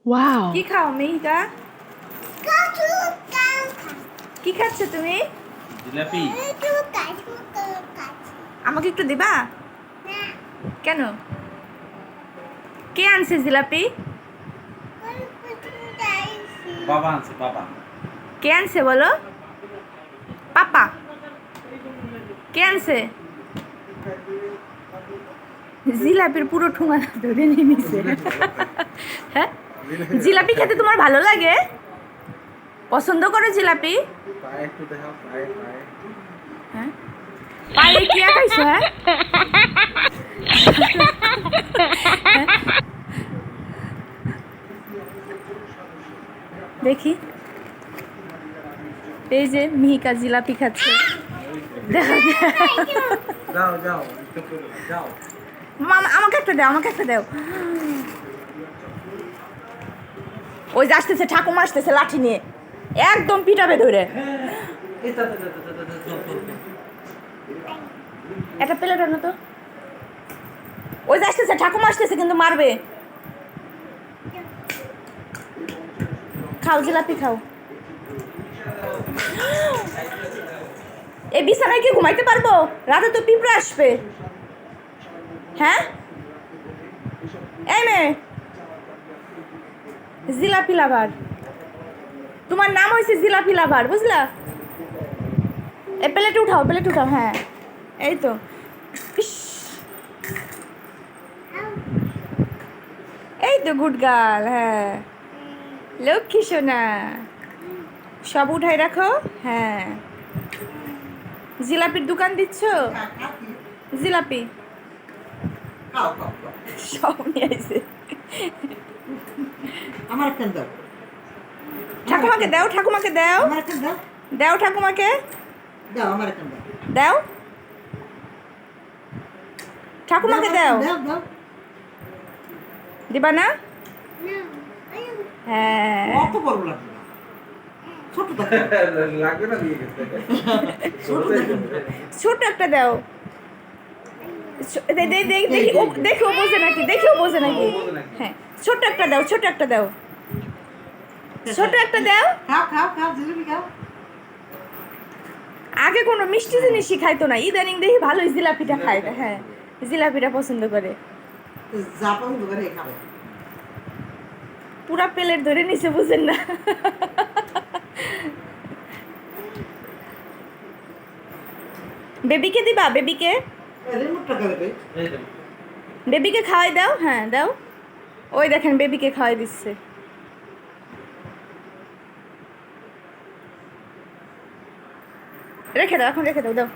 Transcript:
Wow কি খাও মেহিকা? কি খাচ্ছ তুমি? জিলাপি। আমাকে একটু দিবা? কেন? কে আনছে জিলাপি? বাবা আনছে বাবা। কে আনছে বলো? পাপা। কে আনছে? জিলাপির পুরো ঠোঙা ধরে নিয়ে নিছে। হ্যাঁ, জিলাপি খেতে তোমার ভালো লাগে? পছন্দ করো জিলাপি? পায়ে একটু দেখাও, পায়ে পায়ে। হ্যাঁ, পায়ে কি খাইছো? হ্যাঁ, দেখি। এই যে মিহিকা জিলাপি খাচ্ছে। দেখো, যাও যাও একটু করে যাও। মামা আমাকে একটা দাও, আমাকে একটা দাও। ওই যে আসতেছে, ঠাকুমা আসতেছে লাঠি নিয়ে, একদম পিটাবে ধরে। একটা প্লেট আনো তো। ওই যে আসতেছে, ঠাকুমা আসতেছে, কিন্তু মারবে। খাও জিলাপি খাও। এই বিছানায় কি ঘুমাইতে পারবো? রাতে তো পিঁপড়া আসবে। হ্যাঁ, এই মেয়ে, জিলাপি লাভার, তোমার নাম হয়েছে জিলাপি লাভার, বুঝলা? এই প্লেটে উঠাও, প্লেটে উঠাও। হ্যাঁ, এই তো। ইস, এই তো গুড গার্ল। হ্যাঁ, লক্ষ্মী সোনা। সব উঠাই রাখো। হ্যাঁ, জিলাপির দোকান দিচ্ছ? জিলাপি সব নিয়ে আসে। আমার একটা দাও, ঠাকুমাকে দাও, ঠাকুমাকে দাও, আমার একটা দাও, দাও ঠাকুমাকে দাও আমার একটা দাও, দাও, ঠাকুমাকে দাও। দাও দাও। দিবা না? হ্যাঁ, অত বড় লাগবে না, ছোট দাও, লাগবে না দিয়ে গেছে। ছোট দাও। ছোট একটা দাও। দেখি ও, দেখি ও বোঝে নাকি, দেখি ও বোঝে নাকি। হ্যাঁ, ছোট একটা দাও, ছোট একটা দাও, ছোট একটা দাও। খাও খাও খাও, জিলিপি খাও। আগে কোনো মিষ্টি জিনিসই খাইতো না, ইদানিং দেখি ভালোই জিলাপিটা খায়। হ্যাঁ, জিলাপিটা পছন্দ করে। যা পছন্দ করে খাবে। পুরা প্লেট ধরে নিছে, বুঝেন না? বেবিকে দিবা? বেবিকে, রিমোটটা করবে। এই তো। বেবিকে খাওয়াই দাও। হ্যাঁ দাও। ওই দেখেন বেবিকে খাওয়াই দিচ্ছে। রেখে দাও, এখন রেখে দাও, দাও।